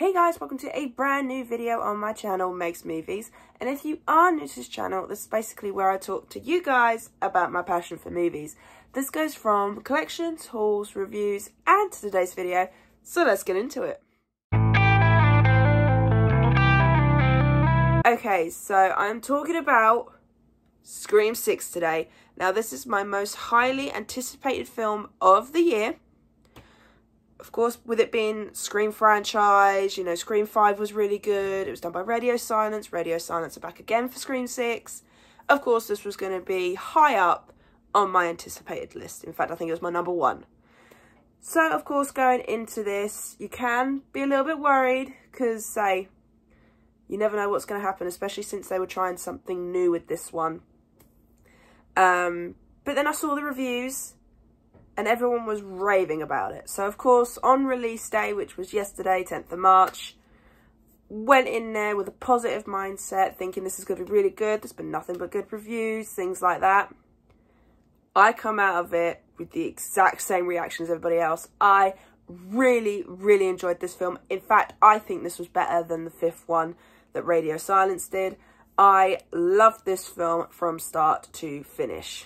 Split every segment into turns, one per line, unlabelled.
Hey guys, welcome to a brand new video on my channel, Makes Movies. And if you are new to this channel, this is basically where I talk to you guys about my passion for movies. This goes from collections, hauls, reviews, and to today's video. So let's get into it. Okay, so I'm talking about Scream 6 today. Now this is my most highly anticipated film of the year. Of course, with it being Scream franchise, you know, Scream 5 was really good. It was done by Radio Silence. Radio Silence are back again for Scream 6. Of course, this was going to be high up on my anticipated list. In fact, I think it was my number one. So, of course, going into this, you can be a little bit worried because, say, you never know what's going to happen, especially since they were trying something new with this one. But then I saw the reviews and everyone was raving about it. So, of course, on release day, which was yesterday, 10th of March, went in there with a positive mindset, thinking this is going to be really good. There's been nothing but good reviews, things like that. I come out of it with the exact same reaction as everybody else. I really, really enjoyed this film. In fact, I think this was better than the fifth one that Radio Silence did. I loved this film from start to finish.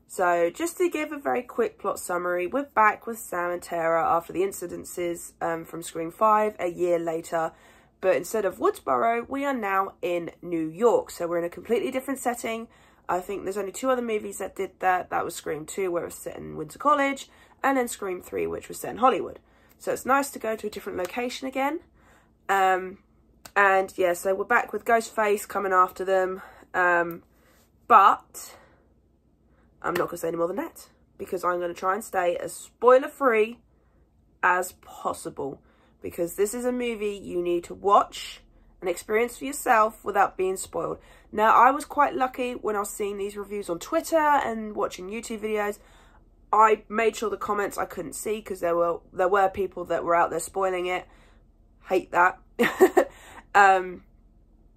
So, just to give a very quick plot summary, we're back with Sam and Tara after the incidences from Scream 5 a year later. But instead of Woodsboro, we are now in New York. So, we're in a completely different setting. I think there's only two other movies that did that. That was Scream 2, where it was set in Winter College. And then Scream 3, which was set in Hollywood. So, it's nice to go to a different location again. And, yeah, so we're back with Ghostface coming after them. But I'm not going to say any more than that, because I'm going to try and stay as spoiler-free as possible, because this is a movie you need to watch and experience for yourself without being spoiled. Now, I was quite lucky when I was seeing these reviews on Twitter and watching YouTube videos. I made sure the comments I couldn't see, because there were people that were out there spoiling it. Hate that.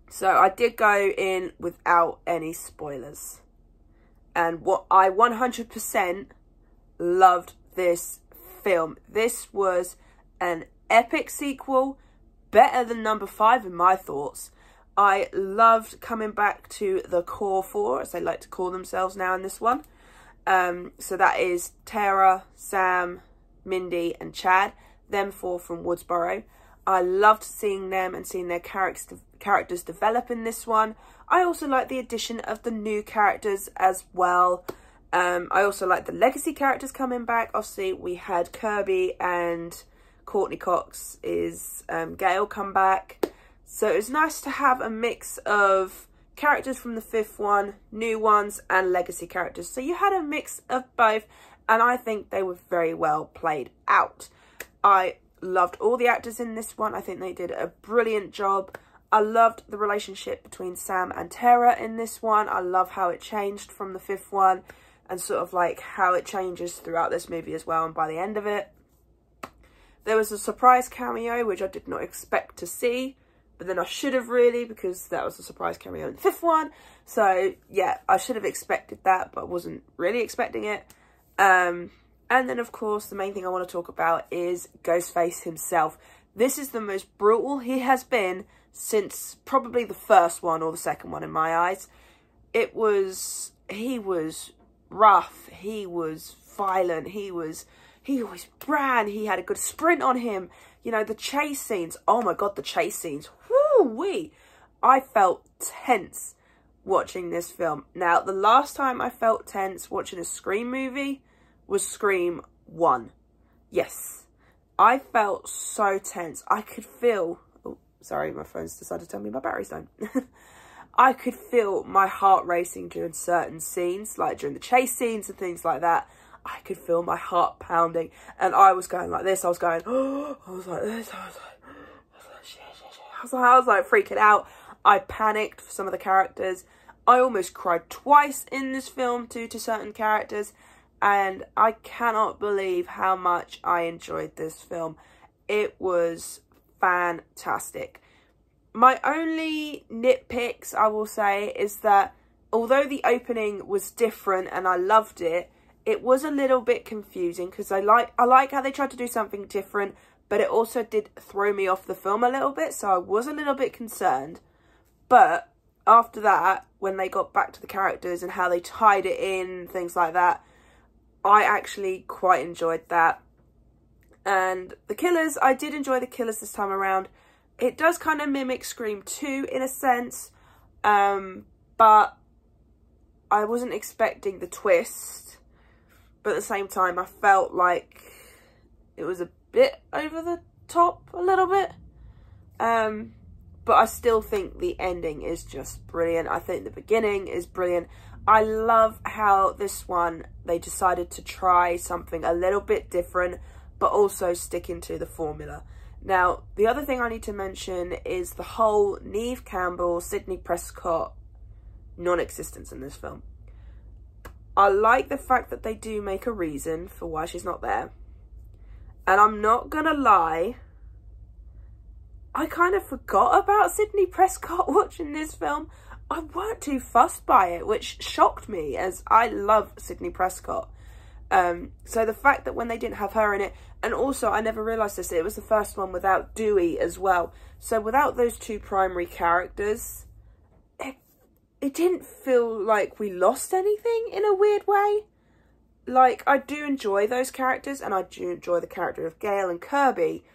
So I did go in without any spoilers. And what I 100% loved this film. This was an epic sequel, better than number 5 in my thoughts. I loved coming back to the core four, as they like to call themselves now in this one. So that is Tara, Sam, Mindy and Chad, them four from Woodsboro. I loved seeing them and seeing their characters develop in this one. I also like the addition of the new characters as well. I also like the legacy characters coming back. Obviously, we had Kirby and Courtney Cox's Gail come back. So it was nice to have a mix of characters from the fifth one, new ones, and legacy characters. So you had a mix of both, and I think they were very well played out. I loved all the actors in this one. I think they did a brilliant job. I loved the relationship between Sam and Tara in this one. I love how it changed from the fifth one and sort of like how it changes throughout this movie as well and by the end of it. There was a surprise cameo which I did not expect to see, but then I should have really, because that was a surprise cameo in the fifth one. So yeah, I should have expected that, but I wasn't really expecting it. And then of course the main thing I want to talk about is Ghostface himself. This is the most brutal he has been since probably the first one or the second one in my eyes. He was rough, he was violent, he always ran, he had a good sprint on him. You know, the chase scenes, oh my god, the chase scenes, whoo-wee. I felt tense watching this film. Now, the last time I felt tense watching a Scream movie was Scream 1. Yes, I felt so tense. I could feel... Sorry, my phone's decided to tell me my battery's done. I could feel my heart racing during certain scenes, like during the chase scenes and things like that. I could feel my heart pounding, and I was going like this. I was going, oh, I was like this. I was like freaking out. I panicked for some of the characters. I almost cried twice in this film due to certain characters, and I cannot believe how much I enjoyed this film. It was fantastic. My only nitpicks, I will say, is that although the opening was different and I loved it, it was a little bit confusing, because I like how they tried to do something different, but it also did throw me off the film a little bit, so I was a little bit concerned. But after that, when they got back to the characters and how they tied it in, things like that, I actually quite enjoyed that. And the killers, I did enjoy the killers this time around. It does kind of mimic Scream 2 in a sense, but I wasn't expecting the twist. But at the same time, I felt like it was a bit over the top a little bit. But I still think the ending is just brilliant. I think the beginning is brilliant. I love how this one, they decided to try something a little bit different, but also sticking to the formula. Now, the other thing I need to mention is the whole Neve Campbell, Sidney Prescott non-existence in this film. I like the fact that they do make a reason for why she's not there. And I'm not gonna lie, I kind of forgot about Sidney Prescott watching this film. I weren't too fussed by it, which shocked me, as I love Sidney Prescott. So the fact that when they didn't have her in it, and also I never realised this, it was the first one without Dewey as well. So without those two primary characters, it didn't feel like we lost anything in a weird way. Like, I do enjoy those characters, and I do enjoy the character of Gail and Kirby.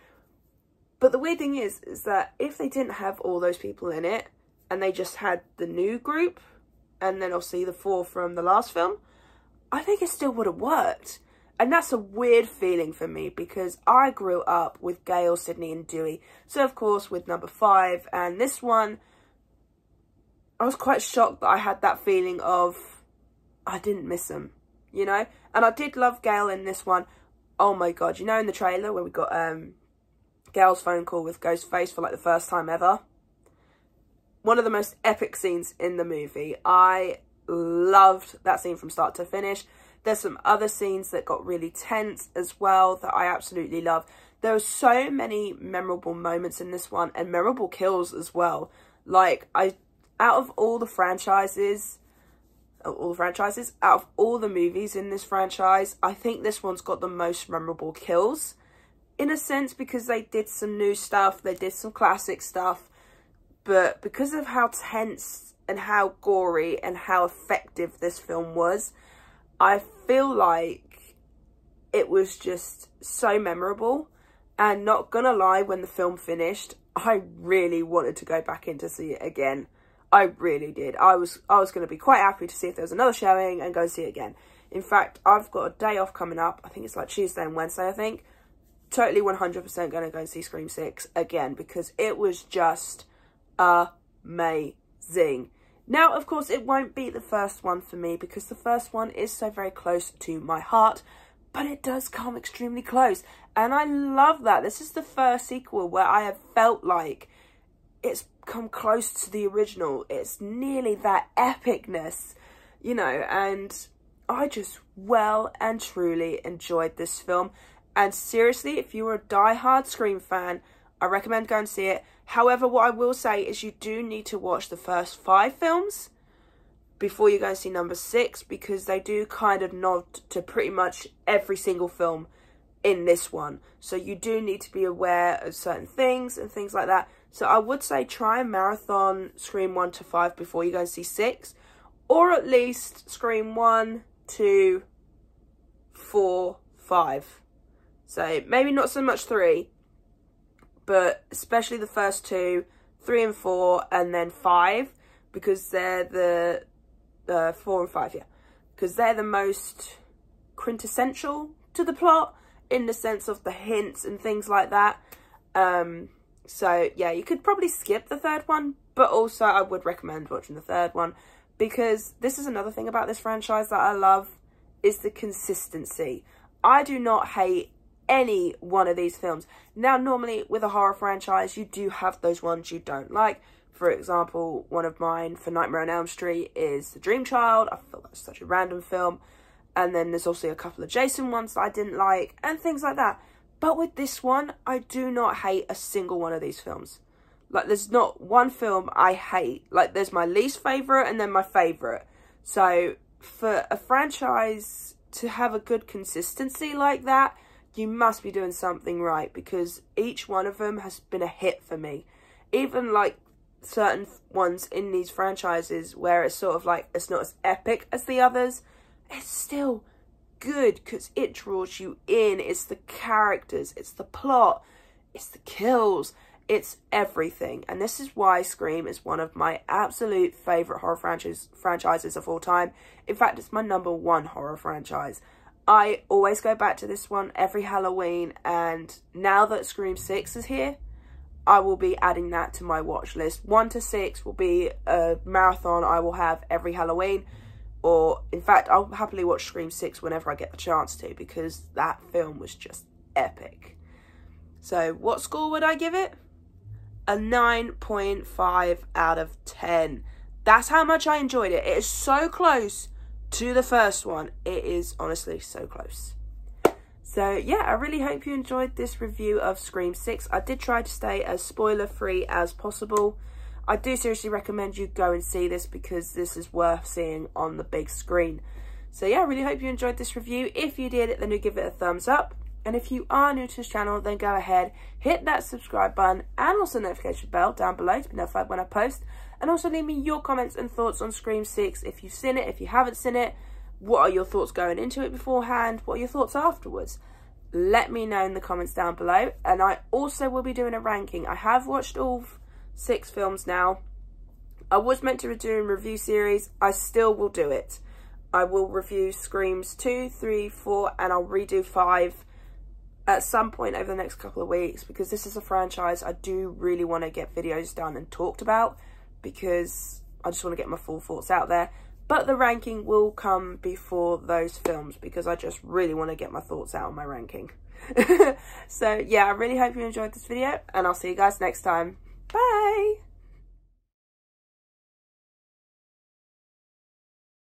But the weird thing is that if they didn't have all those people in it, and they just had the new group, and then obviously the 4 from the last film, I think it still would have worked. And that's a weird feeling for me, because I grew up with Gail, Sidney and Dewey. So of course with number 5 and this one, I was quite shocked that I had that feeling of, I didn't miss them, you know? And I did love Gail in this one. Oh my god, you know in the trailer where we got Gail's phone call with Ghostface for like the first time ever? One of the most epic scenes in the movie. I loved that scene from start to finish. There's some other scenes that got really tense as well that I absolutely love. There were so many memorable moments in this one, and memorable kills as well. Like, out of all the movies in this franchise, I think this one's got the most memorable kills, in a sense, because they did some new stuff, they did some classic stuff, but because of how tense and how gory and how effective this film was, I feel like it was just so memorable. And not gonna lie, when the film finished, I really wanted to go back in to see it again. I really did. I was going to be quite happy to see if there was another showing and go see it again. In fact, I've got a day off coming up. I think it's like Tuesday and Wednesday, I think. Totally 100% going to go and see Scream 6 again, because it was just amazing. Now, of course, it won't be the first one for me, because the first one is so very close to my heart, but it does come extremely close. And I love that. This is the first sequel where I have felt like it's come close to the original. It's nearly that epicness, you know, and I just well and truly enjoyed this film. And seriously, if you're a die-hard Scream fan, I recommend going and see it. However, what I will say is you do need to watch the first 5 films before you go and see number 6, because they do kind of nod to pretty much every single film in this one. So you do need to be aware of certain things and things like that. So I would say try and marathon Scream 1 to 5 before you go and see 6. Or at least Scream 1, 2, 4, 5. So maybe not so much 3, but especially the first 2, 3 and 4, and then 5, because they're the 4 and 5, yeah, because they're the most quintessential to the plot in the sense of the hints and things like that. So yeah, you could probably skip the 3rd one, but also I would recommend watching the 3rd one, because this is another thing about this franchise that I love, is the consistency. I do not hate any one of these films. Now, normally with a horror franchise, you do have those ones you don't like. For example, one of mine for Nightmare on Elm Street is The Dream Child. I feel that's such a random film. And then there's also a couple of Jason ones that I didn't like, and things like that. But with this one, I do not hate a single one of these films. Like, there's not one film I hate. Like, there's my least favourite and then my favourite. So, for a franchise to have a good consistency like that, you must be doing something right, because each one of them has been a hit for me. Even like certain ones in these franchises where it's sort of like, it's not as epic as the others, it's still good because it draws you in. It's the characters, it's the plot, it's the kills, it's everything. And this is why Scream is one of my absolute favourite horror franchises of all time. In fact, it's my #1 horror franchise. I always go back to this one every Halloween, and now that Scream 6 is here, I will be adding that to my watch list. 1 to 6 will be a marathon I will have every Halloween. Or, in fact, I'll happily watch Scream 6 whenever I get the chance to, because that film was just epic. So, what score would I give it? A 9.5 out of 10. That's how much I enjoyed it. It is so close to the first one. It is honestly so close. So, yeah, I really hope you enjoyed this review of Scream 6. I did try to stay as spoiler-free as possible. I do seriously recommend you go and see this, because this is worth seeing on the big screen. So, yeah, I really hope you enjoyed this review. If you did, then do give it a thumbs up. And if you are new to this channel, then go ahead, hit that subscribe button and also notification bell down below to be notified when I post. And also leave me your comments and thoughts on Scream 6. If you've seen it, if you haven't seen it, what are your thoughts going into it beforehand? What are your thoughts afterwards? Let me know in the comments down below. And I also will be doing a ranking. I have watched all 6 films now. I was meant to do a review series. I still will do it. I will review Screams 2, 3, 4, and I'll redo 5 at some point over the next couple of weeks, because this is a franchise I do really want to get videos done and talked about, because I just want to get my full thoughts out there. But the ranking will come before those films, because I just really want to get my thoughts out on my ranking. So yeah, I really hope you enjoyed this video, and I'll see you guys next time.